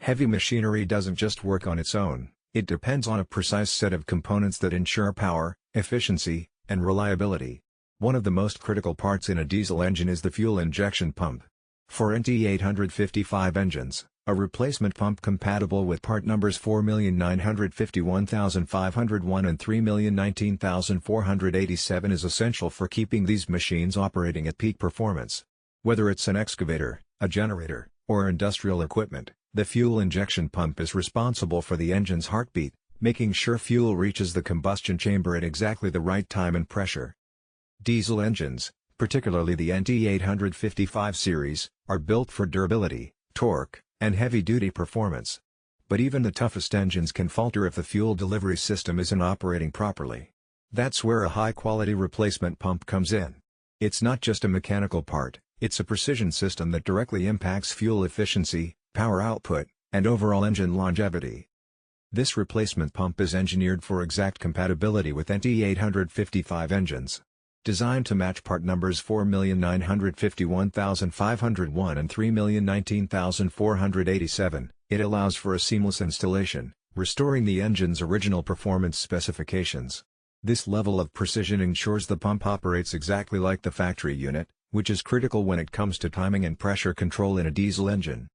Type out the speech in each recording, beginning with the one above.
Heavy machinery doesn't just work on its own, it depends on a precise set of components that ensure power, efficiency, and reliability. One of the most critical parts in a diesel engine is the fuel injection pump. For NT855 engines, a replacement pump compatible with part numbers 4,951,501 and 3,019,487 is essential for keeping these machines operating at peak performance. Whether it's an excavator, a generator, or industrial equipment, the fuel injection pump is responsible for the engine's heartbeat, making sure fuel reaches the combustion chamber at exactly the right time and pressure. Diesel engines, particularly the NT855 series, are built for durability, torque, and heavy-duty performance. But even the toughest engines can falter if the fuel delivery system isn't operating properly. That's where a high-quality replacement pump comes in. It's not just a mechanical part, it's a precision system that directly impacts fuel efficiency, power output, and overall engine longevity. This replacement pump is engineered for exact compatibility with NT855 engines. Designed to match part numbers 4,951,501 and 3,019,487, it allows for a seamless installation, restoring the engine's original performance specifications. This level of precision ensures the pump operates exactly like the factory unit, which is critical when it comes to timing and pressure control in a diesel engine.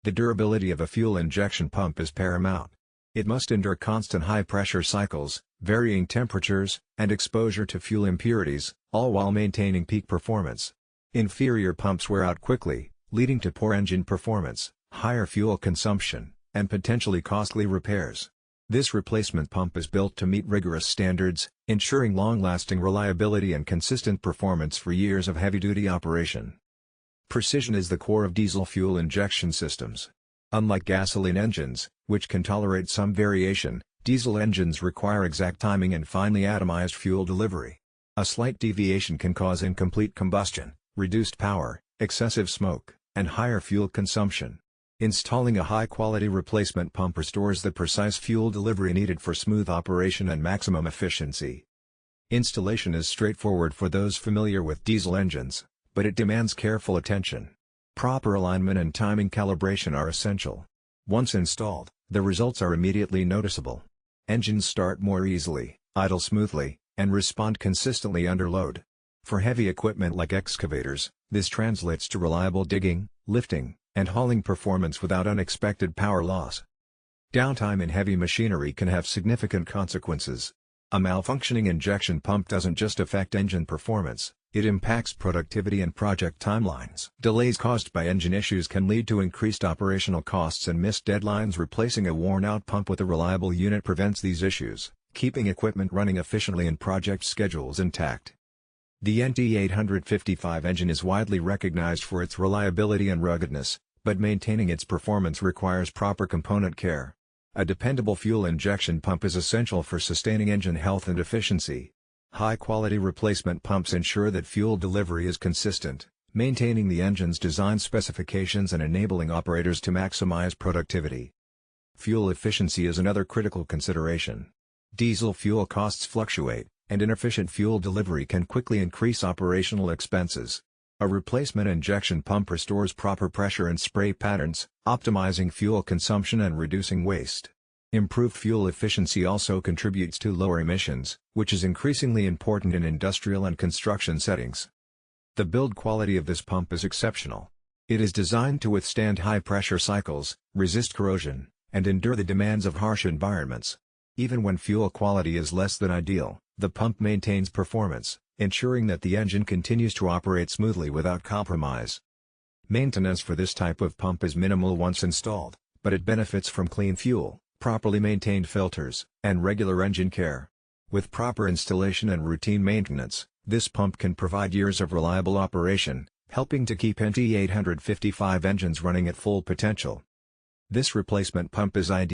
The durability of a fuel injection pump is paramount. It must endure constant high-pressure cycles, varying temperatures, and exposure to fuel impurities, all while maintaining peak performance. Inferior pumps wear out quickly, leading to poor engine performance, higher fuel consumption, and potentially costly repairs. This replacement pump is built to meet rigorous standards, ensuring long-lasting reliability and consistent performance for years of heavy-duty operation. Precision is the core of diesel fuel injection systems. Unlike gasoline engines, which can tolerate some variation, diesel engines require exact timing and finely atomized fuel delivery. A slight deviation can cause incomplete combustion, reduced power, excessive smoke, and higher fuel consumption. Installing a high-quality replacement pump restores the precise fuel delivery needed for smooth operation and maximum efficiency. Installation is straightforward for those familiar with diesel engines, but it demands careful attention. Proper alignment and timing calibration are essential. Once installed, the results are immediately noticeable. Engines start more easily, idle smoothly, and respond consistently under load. For heavy equipment like excavators, this translates to reliable digging, lifting, and hauling performance without unexpected power loss. Downtime in heavy machinery can have significant consequences. A malfunctioning injection pump doesn't just affect engine performance, it impacts productivity and project timelines. Delays caused by engine issues can lead to increased operational costs and missed deadlines. Replacing a worn-out pump with a reliable unit prevents these issues, keeping equipment running efficiently and project schedules intact. The NT855 engine is widely recognized for its reliability and ruggedness, but maintaining its performance requires proper component care. A dependable fuel injection pump is essential for sustaining engine health and efficiency. High-quality replacement pumps ensure that fuel delivery is consistent, maintaining the engine's design specifications and enabling operators to maximize productivity. Fuel efficiency is another critical consideration. Diesel fuel costs fluctuate, and inefficient fuel delivery can quickly increase operational expenses. A replacement injection pump restores proper pressure and spray patterns, optimizing fuel consumption and reducing waste. Improved fuel efficiency also contributes to lower emissions, which is increasingly important in industrial and construction settings. The build quality of this pump is exceptional. It is designed to withstand high-pressure cycles, resist corrosion, and endure the demands of harsh environments. Even when fuel quality is less than ideal, the pump maintains performance, ensuring that the engine continues to operate smoothly without compromise. Maintenance for this type of pump is minimal once installed, but it benefits from clean fuel, properly maintained filters, and regular engine care. With proper installation and routine maintenance, this pump can provide years of reliable operation, helping to keep NT855 engines running at full potential. This replacement pump is ideal